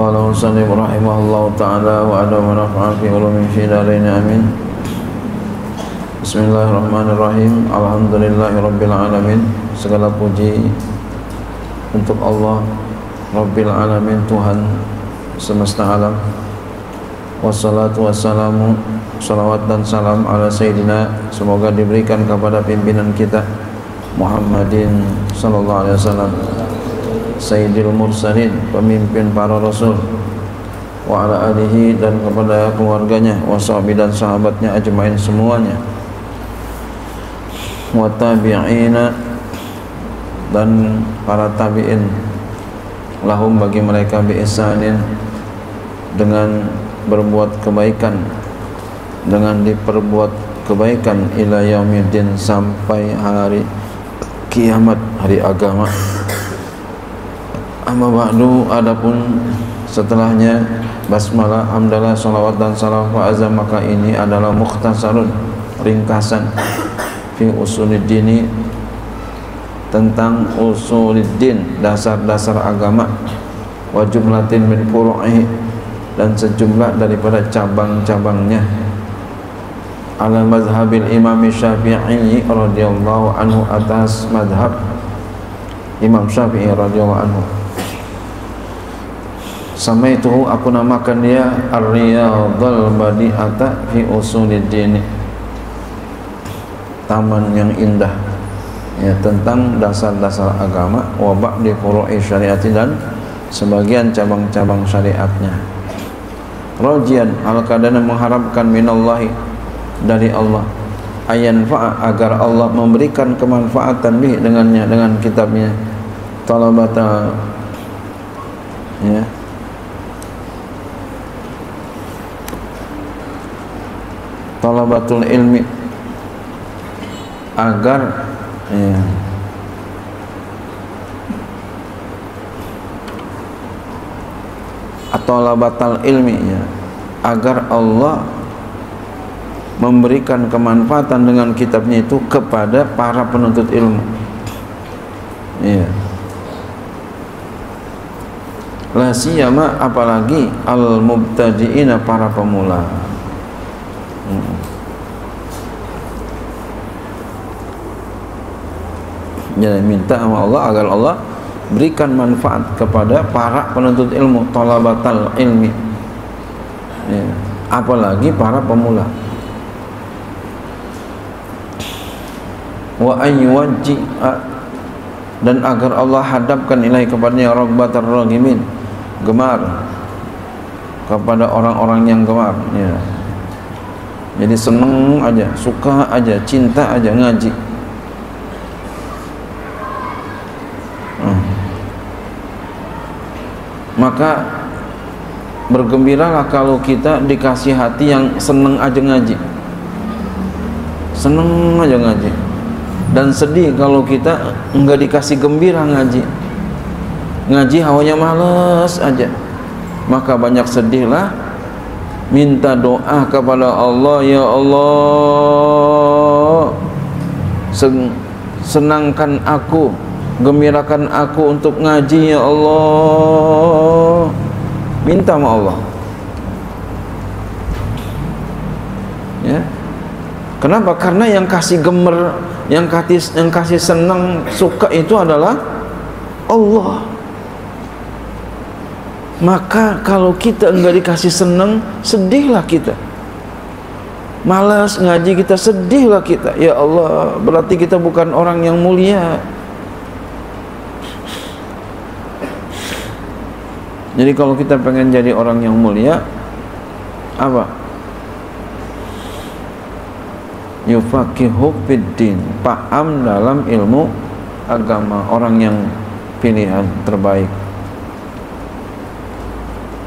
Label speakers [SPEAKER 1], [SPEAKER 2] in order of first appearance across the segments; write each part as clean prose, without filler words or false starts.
[SPEAKER 1] Qala musannif rahimahullahu ta'ala wa adama naf'a fi ulumin fi darain amin. Bismillahirrahmanirrahim. Alhamdulillahi rabbil alamin. Segala puji untuk Allah Rabbil alamin, Tuhan semesta alam. Wassalatu wassalamu, salawat dan salam ala sayyidina, semoga diberikan kepada pimpinan kita Muhammadin sallallahu alaihi wasallam, sayyidil mursalin, pemimpin para rasul, wa ala alihi, dan kepada keluarganya, washabi dan sahabatnya ajmain semuanya, wa tabi'ina, dan para tabi'in, lahum bagi mereka bi ihsanin, dengan berbuat kebaikan, dengan diperbuat kebaikan, ila yaumiddin, sampai hari kiamat, hari agama. Amma ba'du, adapun setelahnya basmalah, hamdalah, salawat dan salam, fa azam, maka ini adalah mukhtasarun, ringkasan, fi usuluddin, tentang usuluddin, dasar-dasar agama, wa jumlatin min furu'i, dan sejumlah daripada cabang-cabangnya, ala mazhabil imam Syafi'i radhiyallahu anhu, atas madhab Imam Syafi'i radhiyallahu anhu. Samaituhu, aku namakan dia Ar-Riyadhal Badi'ata fi Usuluddin, taman yang indah, ya, tentang dasar-dasar agama, wa ba'di furu'i syariati, dan sebagian cabang-cabang syariatnya. Rajian, al-kadana, mengharapkan, minallahi, dari Allah, ayanfa'a, agar Allah memberikan kemanfaatan bih, dengannya, dengan kitabnya, talabata, ya, talabatul ilmi, agar, ya, talabatul ilmi, ya, agar Allah memberikan kemanfaatan dengan kitabnya itu kepada para penuntut ilmu, ya. La siyama, apalagi al-mubtadi'ina, para pemula. Jadi minta sama Allah agar Allah berikan manfaat kepada para penuntut ilmu, talabatal ilmi, ya, apalagi para pemula. Wa ayyuwajji'a, dan agar Allah hadapkan ilahi kepadanya, ragbatar ragimin, gemar kepada orang-orang yang gemar, ya. Jadi seneng aja, suka aja, cinta aja ngaji. Maka bergembiralah kalau kita dikasih hati yang seneng aja ngaji, seneng aja ngaji, dan sedih kalau kita enggak dikasih gembira ngaji, ngaji hawanya males aja. Maka banyak sedihlah, minta doa kepada Allah, ya Allah, senangkan aku, gembirakan aku untuk ngaji, ya Allah. Minta sama Allah, ya. Kenapa? Karena yang kasih gemer, yang kasih senang, suka itu adalah Allah. Maka kalau kita enggak dikasih senang, sedihlah kita. Malas ngaji kita, sedihlah kita. Ya Allah, berarti kita bukan orang yang mulia. Jadi kalau kita pengen jadi orang yang mulia, apa? Yufaqihu fiddin, paham dalam ilmu agama, orang yang pilihan terbaik.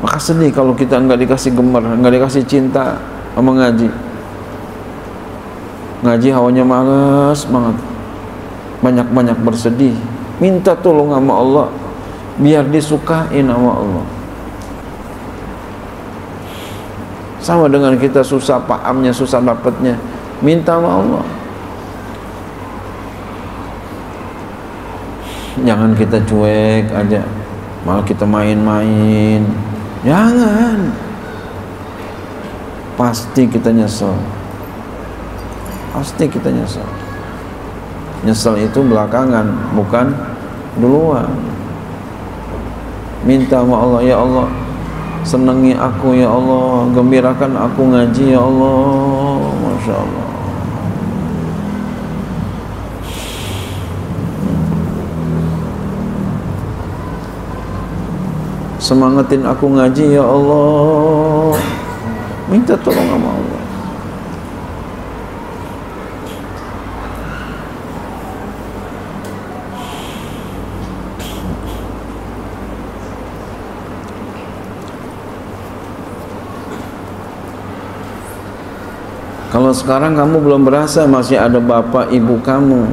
[SPEAKER 1] Maka sedih kalau kita enggak dikasih gemar, enggak dikasih cinta sama ngaji. Ngaji hawanya malas banget, banyak-banyak bersedih, minta tolong sama Allah biar disukain sama Allah. Sama dengan kita susah pahamnya, susah dapatnya, minta sama Allah. Jangan kita cuek aja, malah kita main-main, Jangan. Pasti kita nyesel. Pasti kita nyesel. Nyesel itu belakangan, bukan duluan. Minta sama Allah, ya Allah, senangi aku ya Allah, gembirakan aku ngaji ya Allah. Masya Allah. Semangatin aku ngaji ya Allah. Minta tolong sama Allah. Kalau sekarang kamu belum berasa, masih ada bapak ibu kamu.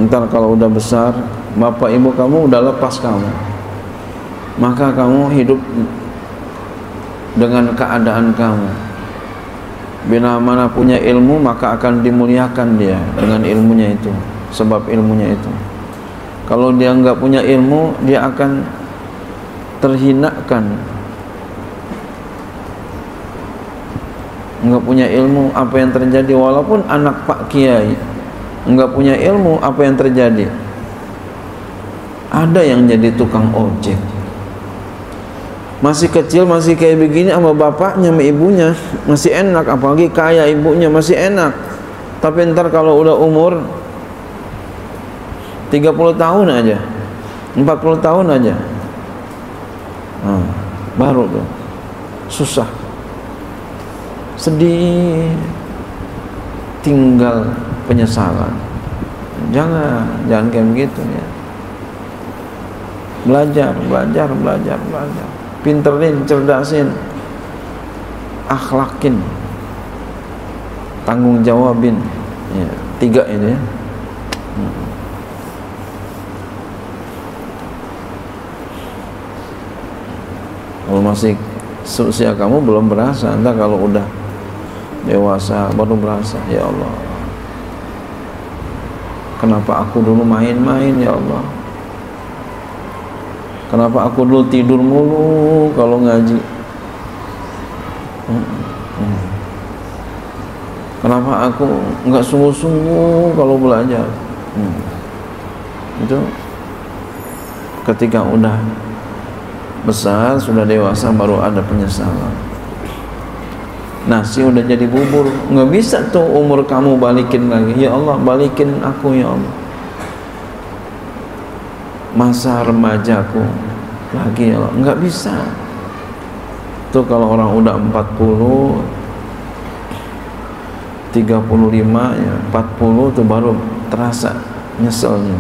[SPEAKER 1] Ntar kalau udah besar, bapak ibu kamu udah lepas kamu, maka kamu hidup dengan keadaan kamu. Bila mana punya ilmu, maka akan dimuliakan dia dengan ilmunya itu, sebab ilmunya itu. Kalau dia nggak punya ilmu, dia akan terhinakan. Nggak punya ilmu, apa yang terjadi? Walaupun anak Pak Kiai nggak punya ilmu, apa yang terjadi? Ada yang jadi tukang ojek, masih kecil, masih kayak begini, sama bapaknya, sama ibunya masih enak, apalagi kaya ibunya masih enak. Tapi ntar kalau udah umur 30 tahun aja, 40 tahun aja, baru tuh susah, sedih, tinggal penyesalan. Jangan kayak begitu ya. Belajar, pinterin, cerdasin, akhlakin, tanggung jawabin ya, 3 ini ya. Kalau masih seusia kamu belum berasa, entah kalau udah dewasa baru berasa. Ya Allah, kenapa aku dulu main-main ya Allah, kenapa aku dulu tidur mulu kalau ngaji, kenapa aku nggak sungguh-sungguh kalau belajar. Itu ketika udah besar, sudah dewasa, baru ada penyesalan. Nasi udah jadi bubur, nggak bisa tuh umur kamu balikin lagi. Ya Allah, balikin aku ya Allah, masa remajaku lagi ya Allah. Nggak bisa tuh. Kalau orang udah 40, 35 ya, 40 tuh baru terasa nyeselnya,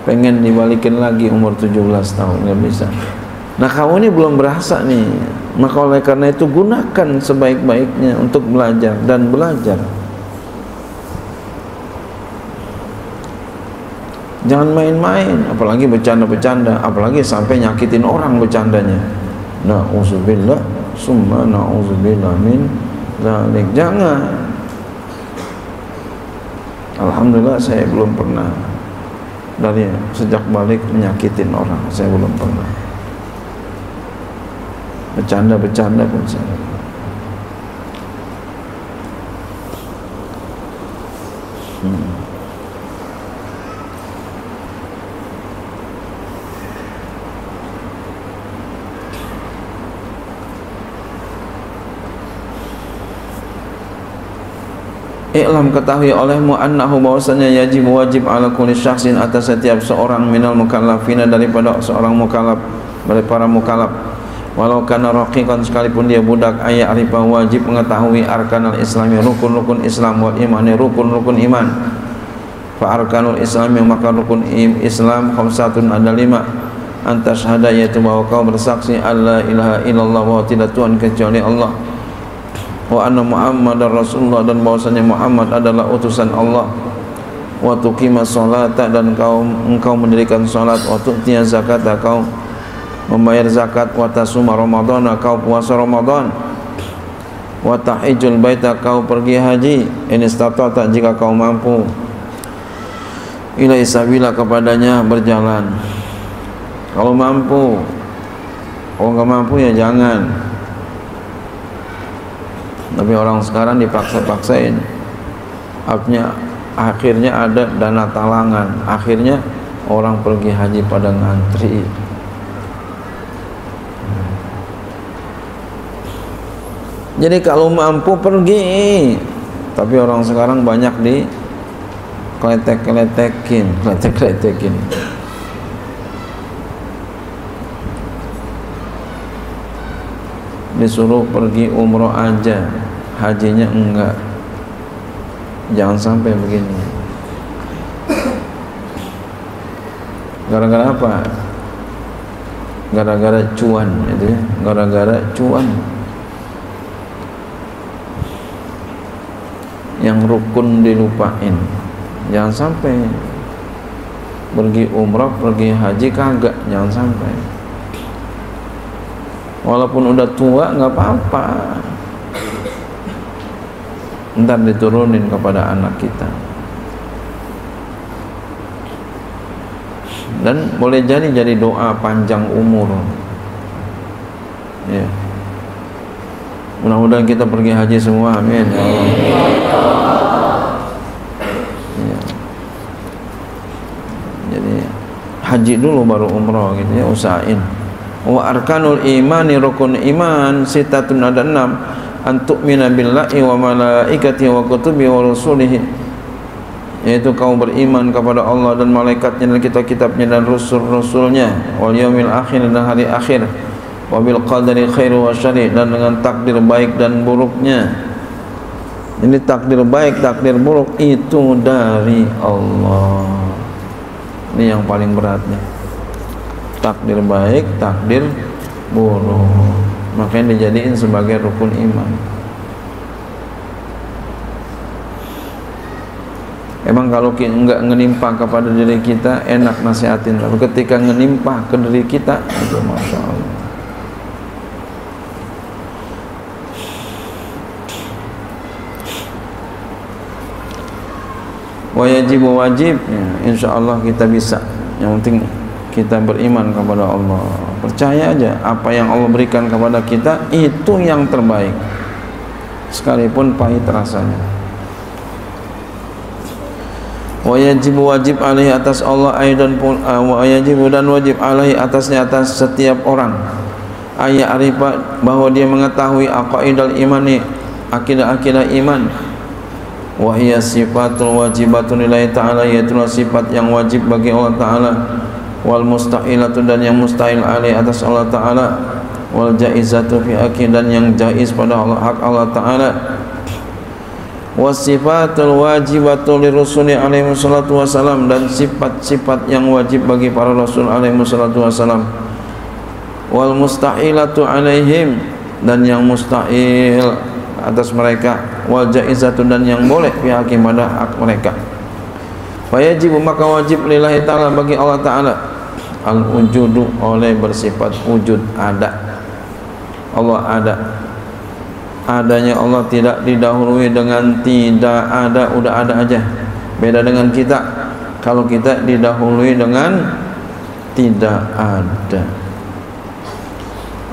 [SPEAKER 1] pengen dibalikin lagi umur 17 tahun. Nggak bisa. Nah, kamu ini belum berasa nih, maka oleh karena itu gunakan sebaik-baiknya untuk belajar dan belajar. Jangan main-main, apalagi bercanda-bercanda, apalagi sampai nyakitin orang bercandanya. Na'udzubillah, summa na'udzubillah min dzalik. Jangan. Alhamdulillah saya belum pernah, dari sejak balik menyakitin orang, saya belum pernah. Bercanda-bercanda pun saya. I'lam, ketahui olehmu, annahu bahwasanya wajib ala kulli syakhsin, atas setiap seorang, minal mukallafina, daripada seorang mukallaf, dari para mukallaf, walau kana raqiqan, sekalipun dia budak, ayat arifah, wajib mengetahui arkanal islami, rukun-rukun Islam, wal imani, rukun-rukun iman. Fa arkanul islami, maka rukun Islam, khamsatun, ada 5. Antas syahada, yaitu bahwa kau bersaksi alla ilaha illallah, bahwa tidak Tuhan kecuali Allah, wa anna Muhammadar Rasulullah, dan bahwasanya Muhammad adalah utusan Allah, wa tuqimas sholata, dan engkau mendirikan salat, wa tu'tiya zakata, kau membayar zakat, wa tasuma ramadhana, kau puasa Ramadan, wa tahijjul baita, kau pergi haji, in istata'ta, jika kau mampu, ilaihi sabila, kepadanya berjalan. Kalau mampu Kalau nggak mampu ya jangan. Tapi orang sekarang dipaksa-paksain. Akhirnya ada dana talangan. Akhirnya orang pergi haji pada ngantri. Jadi kalau mampu pergi. Tapi orang sekarang banyak di kletek-kletekin. Disuruh pergi umroh aja, hajinya enggak. Jangan sampai begini. Gara-gara apa? Gara-gara cuan, itu ya. Gara-gara cuan. Yang rukun dilupain. Jangan sampai pergi umroh, pergi haji kagak, jangan sampai. Walaupun udah tua nggak apa-apa, ntar diturunin kepada anak kita. Dan boleh jadi doa panjang umur. Ya. Mudah-mudahan kita pergi haji semua, amin ya Allah. Ya. Jadi haji dulu baru umroh gitu ya, usahain. Wa arkanul imani, rukun iman sitatun, ada 6. Antu'mina billahi wa malaikatihi wa kutubihi wa rusulihi, yaitu kamu beriman kepada Allah dan malaikatnya dan kitab-kitabnya dan rasul-rasulnya, wal yaumil akhir, dan hari akhir, wa bil qadari khairu wa syarri, dan dengan takdir baik dan buruknya. Ini takdir baik, takdir buruk itu dari Allah. Ini yang paling beratnya. Takdir baik, takdir buruk, makanya dijadiin sebagai rukun iman. Emang kalau enggak menimpa kepada diri kita enak nasihatin, tapi ketika menimpa ke diri kita itu masya Allah. Wajib ya, insya Allah kita bisa. Yang penting kita beriman kepada Allah, percaya aja apa yang Allah berikan kepada kita itu yang terbaik, sekalipun pahit rasanya. Wajib alaihi, atas Allah aidan pun, wajib dan wajib alaihi, atasnya, atas setiap orang, ayat arifat, bahwa dia mengetahui aqaidal imani, akidah iman, wa hiya sifatul wajibatun lillahi ta'ala, yaitu sifat yang wajib bagi Allah Ta'ala, wal mustahilatu, dan yang mustahil alaihi, atas Allah Ta'ala, wal jaizatu fi haqi, dan yang jaiz pada Allah, hak Allah Ta'ala, wasifatul wajibatu lirusuli alaihi wassalatu wassalam, dan sifat-sifat yang wajib bagi para rasul alaihi wassalatu wassalam, wal mustahilatu alaihim, dan yang mustahil atas mereka, wal jaizatu, dan yang boleh fi haqi, pada hak mereka. Wajib, maka wajib lillahi ta'ala, bagi Allah Ta'ala, al-wujudu, oleh bersifat wujud, ada. Allah ada. Adanya Allah tidak didahului dengan tidak ada, udah ada aja. Beda dengan kita, kalau kita didahului dengan tidak ada.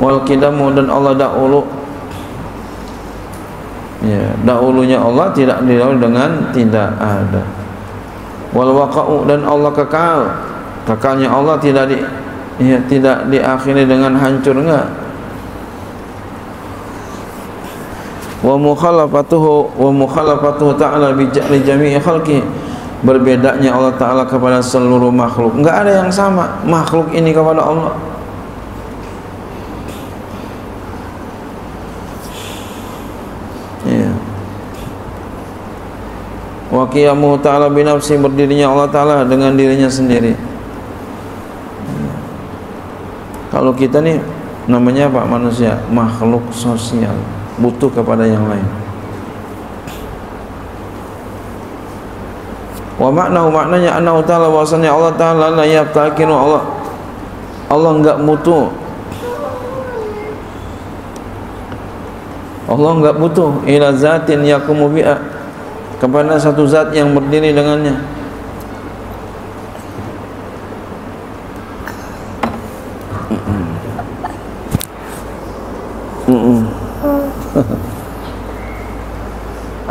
[SPEAKER 1] Wal qidamu, dan Allah dahulu, ya, dahulunya Allah tidak didahului dengan tidak ada. Wal waqa'u, dan Allah kekal, kekalnya Allah tidak diakhiri dengan hancur, enggak. Wa mukhalafatuhu ta'ala bi jami'i khalqi, berbedanya Allah Ta'ala kepada seluruh makhluk, enggak ada yang sama makhluk ini kepada Allah. Wa qiyamuhu ta'ala binafsi, berdirinya Allah Ta'ala dengan dirinya sendiri. Kalau kita nih namanya apa? Manusia, makhluk sosial, butuh kepada yang lain. Wa maknahu, maknanya annahu ta'ala, bahwasanya Allah Ta'ala la yaftakiru, Allah enggak butuh, Allah enggak butuh ila zatin yakumu bi'a, kepada satu zat yang berdiri dengannya.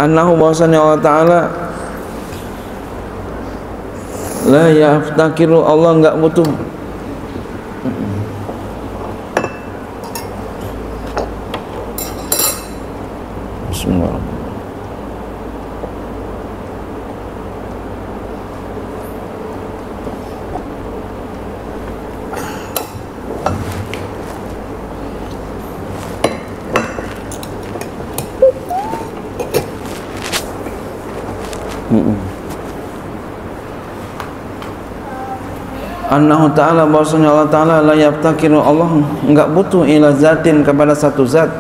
[SPEAKER 1] annahu bahwasanya Allah Ta'ala la yaftakiru, Allah enggak butuh. Bismillahirrahmanirrahim. Annahu ta'ala bahwasanya Allah Ta'ala la yaftakiru, Allah enggak butuh ila zatin, kepada satu zat,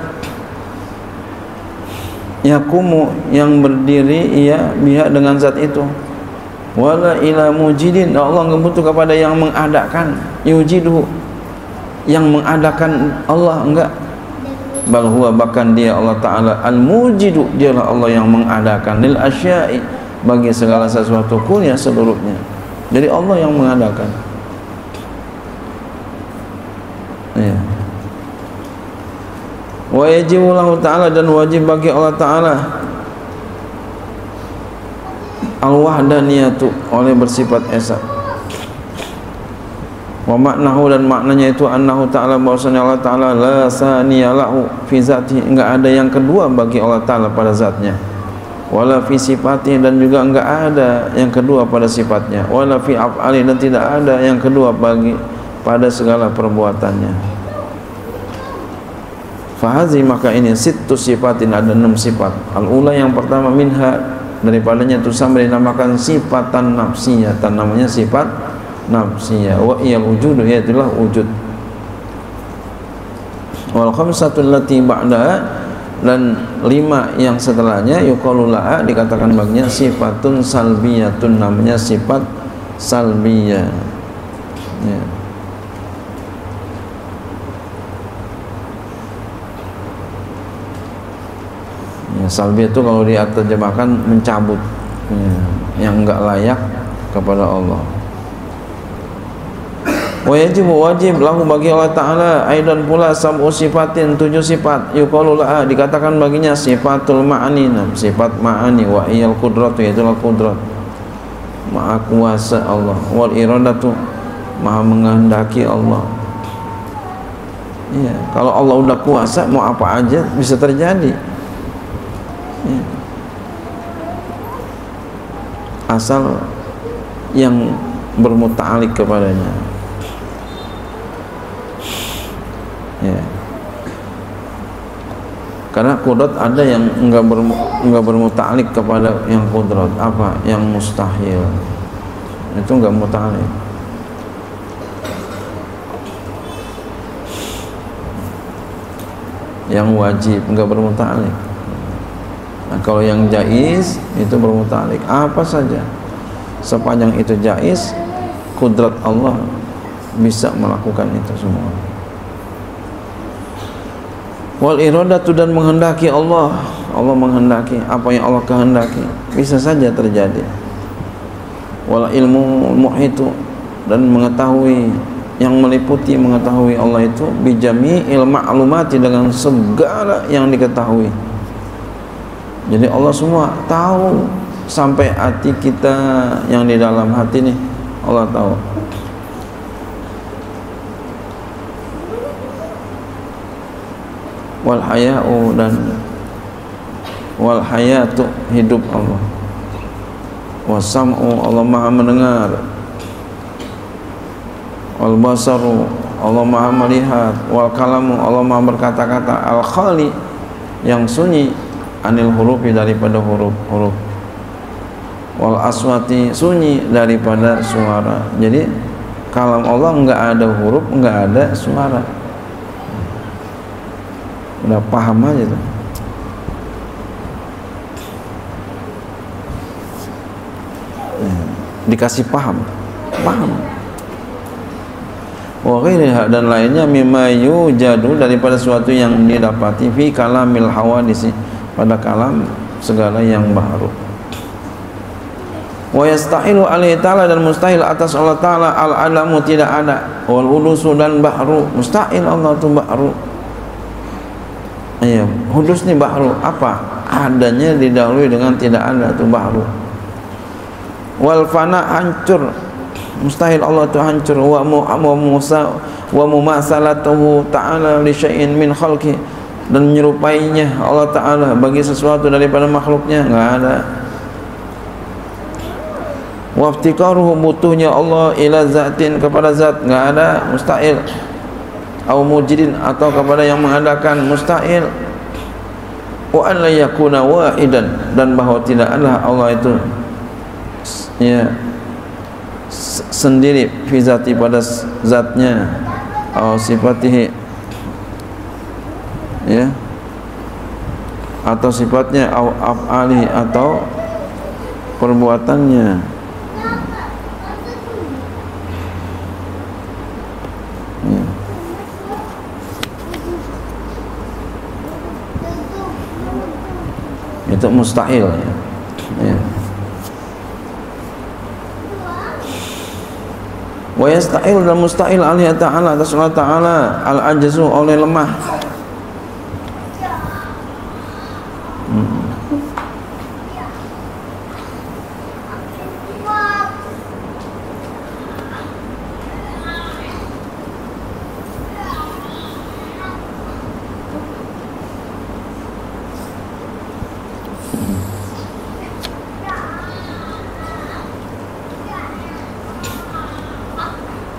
[SPEAKER 1] yakumu yang berdiri ia biha dengan zat itu, wala ila mujidin, Allah enggak butuh kepada yang mengadakan, yujidu yang mengadakan Allah enggak, bal huwa, bahkan dia Allah Ta'ala al-mujidu, dialah Allah yang mengadakan, lil asya'i, bagi segala sesuatu, kuliah seluruhnya. Jadi Allah yang mengadakan. Ya. Wa yajibu lahu ta'ala, dan wajib bagi Allah Ta'ala al-wahdaniyatu, oleh bersifat esa. Wa maknahu, dan maknanya itu annahu ta'ala bahwasanya Allah Ta'ala la saniya lahu fi zatihi, enggak ada yang kedua bagi Allah Ta'ala pada zatnya, wala fi sifatih, dan juga enggak ada yang kedua pada sifatnya, wala fi af'ali, dan tidak ada yang kedua bagi pada segala perbuatannya. Fahazi, maka ini sittu sifatin, ada 6 sifat. Al-ula, yang pertama, minha, daripadanya itu sampai dinamakan sifatan nafsiyah, namanya sifat nafsiyah, wa iyal wujudu, yaitulah wujud. Wal khamsatu allati ba'daha, dan 5 yang setelahnya, yuqalu laha, dikatakan baginya sifatun salbiyatun, namanya sifat salbiyah. Ya. Ya, salbiyah itu kalau diterjemahkan mencabut, ya, yang enggak layak kepada Allah. Wa yajibu, wajib lahu bagi Allah Ta'ala aidan pula sab'u sifatin, 7 sifat, yuqalu laha, dikatakan baginya sifatul ma'ani, sifat ma'ani, wa iyal qudratu, yaitulah qudrat, maha kuasa Allah, wal iradatu, maha menghendaki Allah. Ya, kalau Allah udah kuasa, mau apa aja bisa terjadi. Ya. Asal yang bermuta'alik kepadanya. Ya. Karena kudrat ada yang enggak bermuta'alik kepada yang kudrat, apa? Yang mustahil. Itu enggak muta'alik. Yang wajib enggak bermuta'alik. Nah, kalau yang jaiz itu bermuta'alik, apa saja sepanjang itu jaiz, kudrat Allah bisa melakukan itu semua. Wal iradatu, dan menghendaki Allah, Allah menghendaki apa yang Allah kehendaki bisa saja terjadi. Wal ilmu muhitu, dan mengetahui, yang meliputi, mengetahui Allah itu bijami'il ma'lumati, dengan segala yang diketahui. Jadi Allah semua tahu, sampai hati kita yang di dalam hati nih Allah tahu. Wal haya'u, dan wal hayatu, hidup Allah. Wasam'u, Allah maha mendengar. Wal basaru, Allah maha melihat. Wal kalamu, Allah maha berkata-kata. Al khali, yang sunyi, anil hurufi, daripada huruf-huruf. Wal aswati, sunyi daripada suara. Jadi kalam Allah enggak ada huruf, enggak ada suara. Udah paham aja tuh. Dikasih paham. Wa ghairiha, dan lainnya, mimma yujadu, daripada sesuatu yang didapati fi kalamil hawadisi, pada kalam segala yang baru. Wa yastahilu alaihi ta'ala, dan mustahil atas Allah Ta'ala al-adamu, tidak ada, wal ulusu, dan bahru, mustahil Allah itu bahru. Iya, hudus nih bahru, apa? adanya didahului dengan tidak ada, itu bahru. Wal fana hancur, mustahil Allah itu hancur. Wa mumasalatuhu ta'ala li syai'in min khalqi, dan menyerupainya Allah Ta'ala bagi sesuatu daripada makhluknya enggak ada. Waftikaruhu, butuhnya Allah ila zatin, kepada zat, enggak ada, mustahil. Au mujidin, atau kepada yang mengadakan, mustahil. Wa an la yakuna wahidan, dan bahwa tidak ada Allah itu ya sendiri fi zati, pada zatnya, atau sifatihi ya, atau sifatnya, au af'ali, atau perbuatannya ya. Itu mustahil ya. Ya. Wa yastahil, dan mustahil alaihi ta'ala, atas Allah Ta'ala, al-ajzu, oleh lemah.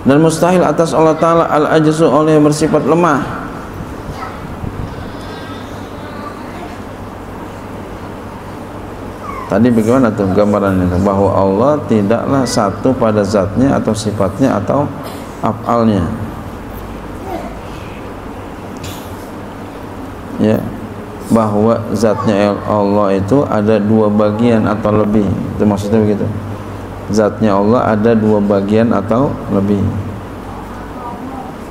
[SPEAKER 1] Dan mustahil atas Allah Ta'ala al-ajzu, oleh bersifat lemah. Tadi bagaimana tuh gambarannya, bahwa Allah tidaklah satu pada zatnya atau sifatnya atau af'alnya ya, bahwa zatnya Allah itu ada dua bagian atau lebih, itu maksudnya begitu. Zatnya Allah ada dua bagian atau lebih,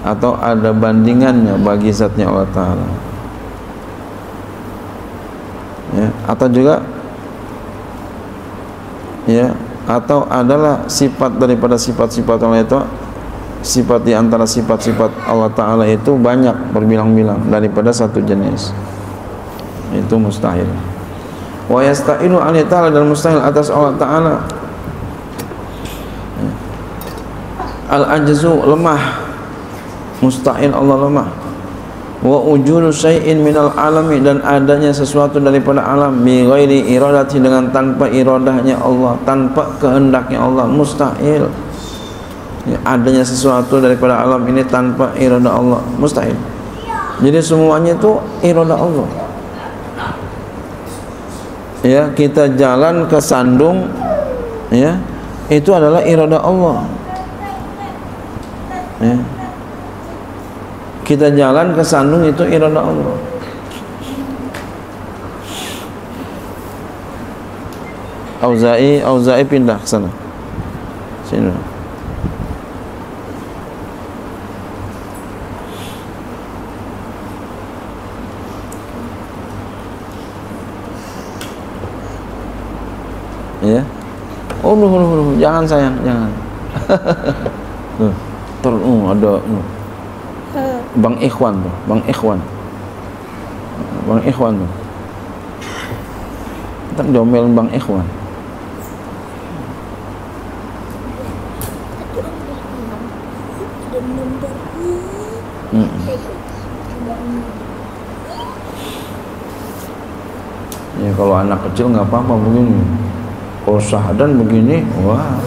[SPEAKER 1] atau ada bandingannya bagi zatnya Allah Ta'ala ya, atau juga ya, atau adalah sifat daripada sifat-sifat Allah itu, sifat di antara sifat-sifat Allah Ta'ala itu banyak, berbilang-bilang daripada satu jenis, itu mustahil. Wa yasta'ilu alaihi ta'ala, dan mustahil atas Allah Ta'ala al-ajzu, lemah, mustahil Allah lemah. Wa ujudu syai'in minal alami, dan adanya sesuatu daripada alam, bi ghairi iradati, dengan tanpa iradahnya Allah, tanpa kehendaknya Allah, mustahil ya, adanya sesuatu daripada alam ini tanpa iradah Allah, mustahil. Jadi semuanya itu iradah Allah ya. Kita jalan ke sandung ya, itu adalah iradah Allah ya. Kita jalan ke sandung, itu iradah Allah. Auza'i pindah ke sana. Sini. Ya. Oh, jangan sayang, jangan. Ada Bang Ikhwan tuh, Bang Ikhwan tuh. Ntar diomelin Bang Ikhwan. Ya kalau anak kecil nggak apa-apa begini. Kalau sahdan begini, wah.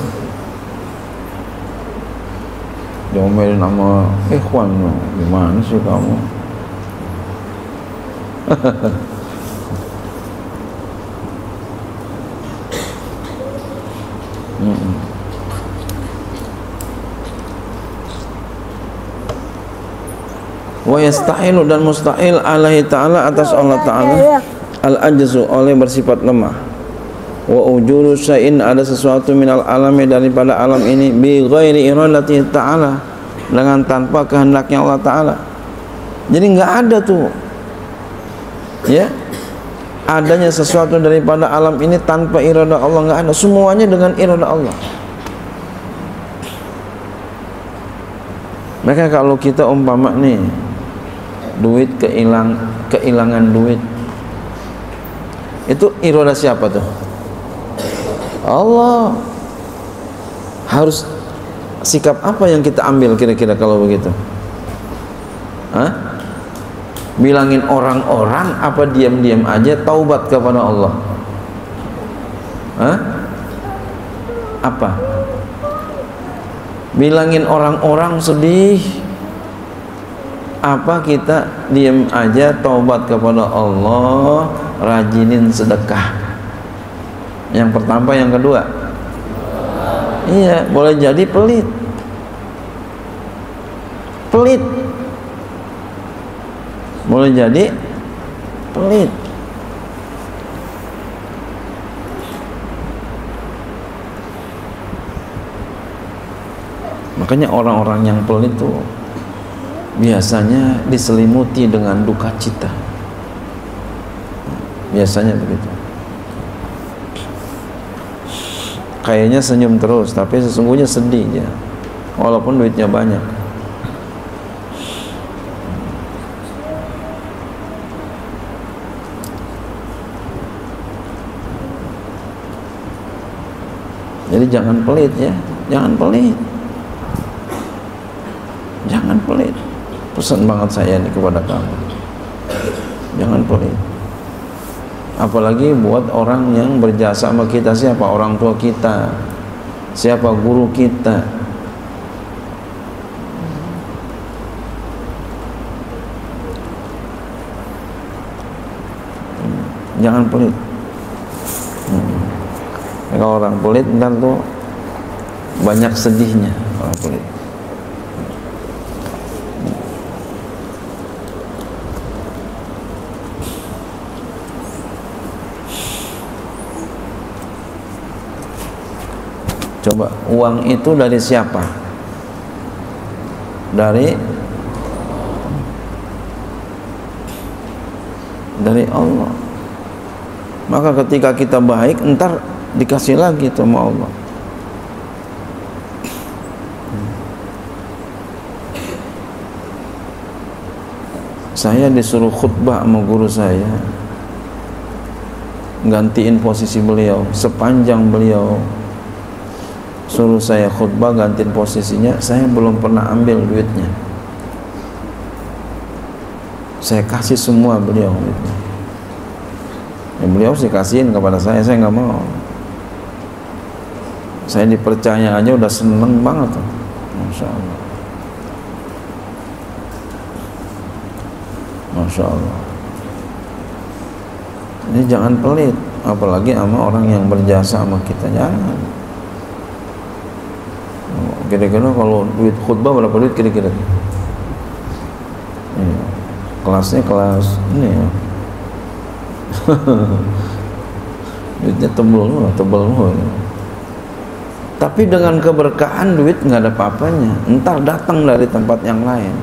[SPEAKER 1] Diomelin sama ikhwan, gimana sih kamu? Wa yastahilu, dan mustahil alaihi ta'ala, atas Allah Ta'ala al-ajzu, oleh bersifat lemah. Wa ujudu syai'in, ada sesuatu minal alami, daripada alam ini, bi ghairi iradati ta'ala, dengan tanpa kehendaknya Allah Ta'ala. Jadi enggak ada tuh ya, adanya sesuatu daripada alam ini tanpa iradah Allah, enggak ada, semuanya dengan iradah Allah. Maka kalau kita umpama nih duit kehilangan duit, Itu iroda siapa tuh? Allah. Harus sikap apa yang kita ambil kira-kira kalau begitu? Hah? Bilangin orang-orang apa diam-diam aja taubat kepada Allah? Hah? Apa? Bilangin orang-orang sedih apa kita diam aja taubat kepada Allah, rajinin sedekah? Yang pertama, yang kedua? Iya, boleh jadi pelit. Pelit. Boleh jadi pelit. Makanya orang-orang yang pelit itu biasanya diselimuti dengan duka cita. Biasanya begitu. Kayaknya senyum terus, tapi sesungguhnya sedih dia, walaupun duitnya banyak. Jadi jangan pelit ya, jangan pelit, jangan pelit. Pesan banget saya ini kepada kamu, jangan pelit. Apalagi buat orang yang berjasa sama kita. Siapa? Orang tua kita, siapa? Guru kita. Jangan pelit. Kalau orang pelit ntar tuh banyak sedihnya orang pelit. Coba, uang itu dari siapa? Dari Allah. Maka ketika kita baik, entar dikasih lagi sama Allah. Saya disuruh khutbah sama guru saya, gantiin posisi beliau. Sepanjang beliau suruh saya khutbah gantiin posisinya, saya belum pernah ambil duitnya. Saya kasih semua beliau duitnya. Ya, beliau sih kasihin kepada saya nggak mau. Saya dipercaya aja udah seneng banget tuh. Masya Allah. Masya Allah. Ini jangan pelit, apalagi sama orang yang berjasa sama kita. Jangan. Kira-kira kalau duit khutbah berapa duit kira-kira? Kelasnya kelas ini ya. Duitnya tebel loh. Tapi dengan keberkahan duit nggak ada apa-apanya, entar datang dari tempat yang lain.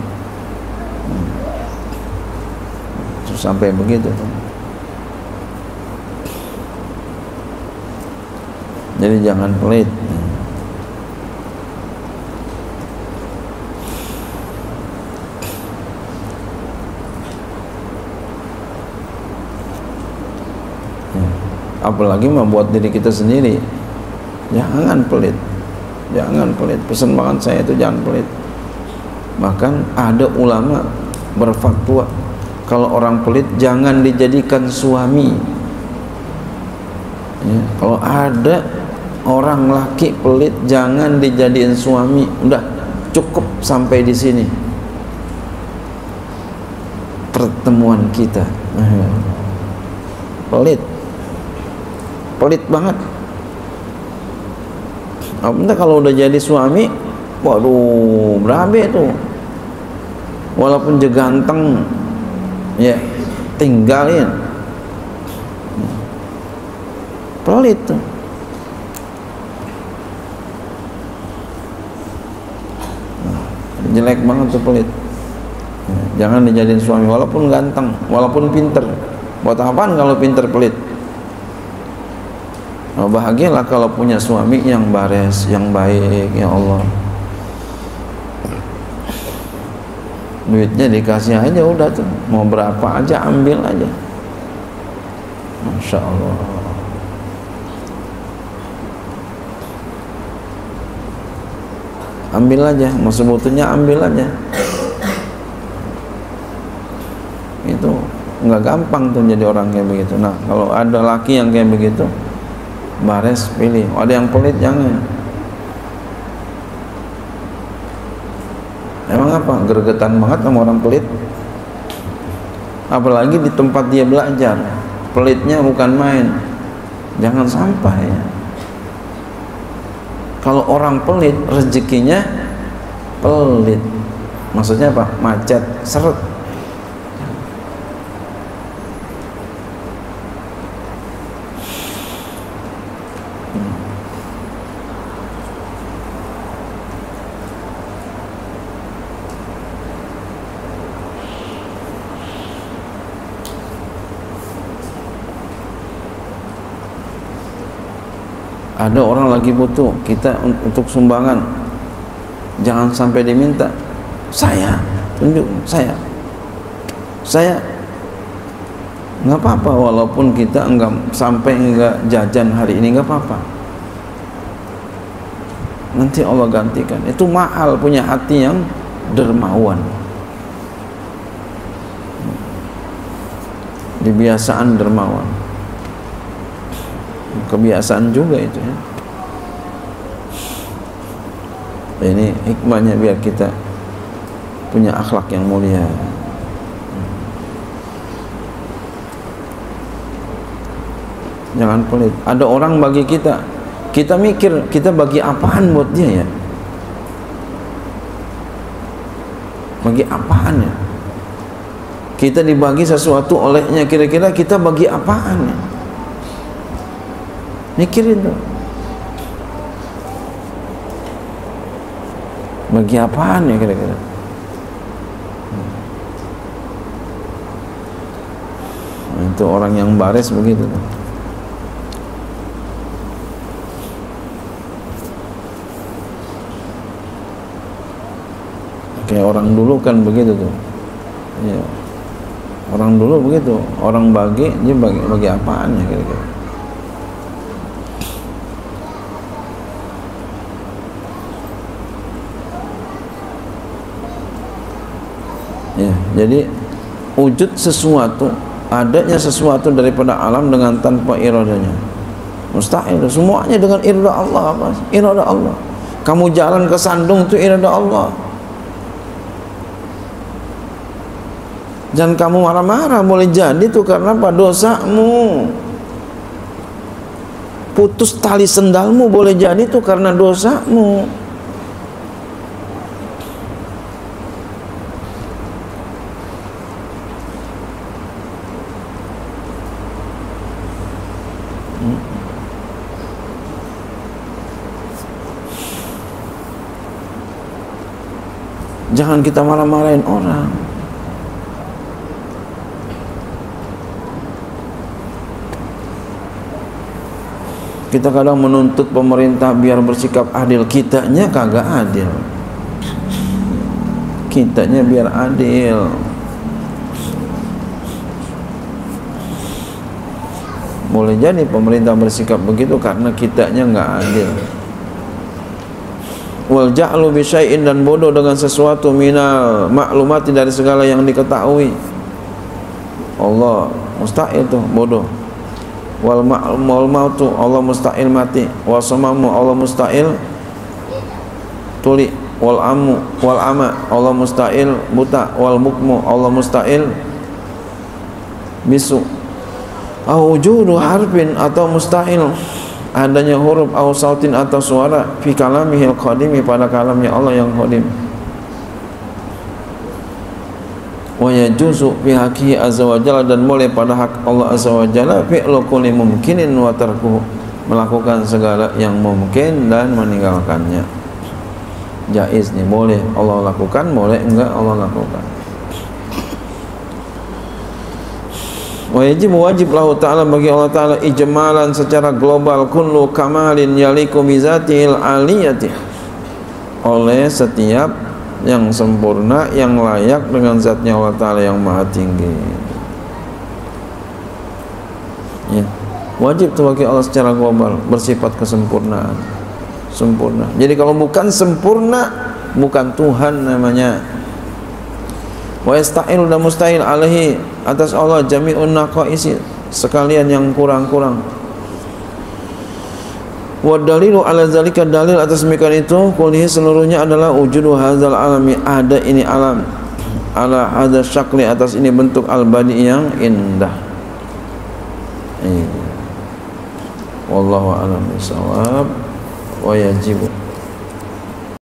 [SPEAKER 1] Terus sampai begitu. Jadi jangan pelit. Apalagi membuat diri kita sendiri. Jangan pelit, jangan pelit. Pesan banget saya itu jangan pelit. Bahkan ada ulama berfatwa kalau orang pelit jangan dijadikan suami. Ya, kalau ada orang laki pelit jangan dijadiin suami. Udah cukup sampai di sini pertemuan kita. Pelit banget. Entah kalau udah jadi suami, waduh, berabe tuh. Walaupun dia ganteng, ya tinggalin. Pelit tuh. Jelek banget tuh pelit. Jangan dijadiin suami walaupun ganteng, walaupun pinter. Buat apaan kalau pinter pelit? Bahagialah kalau punya suami yang bares, yang baik, ya Allah. Duitnya dikasih aja udah tuh, mau berapa aja ambil aja. Masya Allah. Ambil aja, mau sebetulnya ambil aja. Itu nggak gampang tuh jadi orang kayak begitu. Nah, kalau ada laki yang kayak begitu, bares pilih. Ada yang pelit jangan. Emang apa? Gregetan banget sama orang pelit. Apalagi di tempat dia belajar. Pelitnya bukan main. Jangan sampai ya. Kalau orang pelit, rezekinya pelit. Maksudnya apa? Macet, seret. Ada orang lagi butuh, kita untuk sumbangan, jangan sampai diminta. Saya tunjuk, saya nggak apa-apa, walaupun kita enggak sampai enggak jajan hari ini, nggak apa-apa. Nanti Allah gantikan. Itu mahal punya hati yang dermawan. Kebiasaan dermawan. Kebiasaan juga itu ya. Ini hikmahnya biar kita punya akhlak yang mulia. Jangan pelit. Ada orang bagi kita, kita mikir kita bagi apaan buat dia ya? Bagi apaan ya? Kita dibagi sesuatu olehnya, kira-kira kita bagi apaan ya? Mikirin tuh. Bagi apaan ya kira-kira? Itu orang yang baris begitu tuh. Kayak orang dulu kan begitu tuh. Ya. Orang dulu begitu, orang bagi, dia bagi apaan ya kira-kira? Ya, jadi wujud sesuatu, adanya sesuatu daripada alam dengan tanpa iradanya mustahil. Semuanya dengan irada Allah. Apa? Irada Allah. Kamu jalan ke sandung itu irada Allah. Jangan kamu marah-marah, boleh jadi itu karena apa? Dosamu. Putus tali sendalmu boleh jadi itu karena dosamu. Jangan kita marah-marahin orang. Kita kadang menuntut pemerintah biar bersikap adil, kitanya kagak adil. Kitanya biar adil. Boleh jadi pemerintah bersikap begitu karena kitanya nggak adil. Wal ja'lu bi syai'in, dan bodoh dengan sesuatu, minal maklumati, dari segala yang diketahui. Allah mustahil tuh bodoh. Wal mautu, Allah mustahil mati. Wal samamu, Allah mustahil tuli. Wal ama, Allah mustahil buta. Wal mukmu, Allah mustahil bisu. Au wujudu harfin, atau mustahil adanya huruf, au sautin, atau suara, fi kalamihil qadimi, pada kalamnya Allah yang qadim. Wa yajuzu fi haqqihi azza wa jalla, dan boleh pada hak Allah azza wa jalla, fi'lu kulli mumkinin wa tarkuhu, melakukan segala yang mungkin dan meninggalkannya. Jaiz nih, boleh Allah lakukan, boleh enggak Allah lakukan. Wajib lahu ta'ala, bagi Allah ta'ala, ijmalan, secara global, kullu kamalin yaliku bizatil aliyati, oleh setiap yang sempurna yang layak dengan zatnya Allah ta'ala yang maha tinggi. Wajib itu bagi Allah secara global, bersifat kesempurnaan, sempurna. Jadi kalau bukan sempurna, bukan Tuhan namanya. Wa yasta'il dan mustahil alaihi atas Allah jami'un naqaisi, sekalian yang kurang-kurang. Wa dalilu ala zalika, dalil atas demikian itu kullihi seluruhnya adalah wujudu hadzal alami, ada ini alam, ala hadzal syakli, atas ini bentuk al-badi yang indah. Wallahu a'lam bishawab. Wa yajibu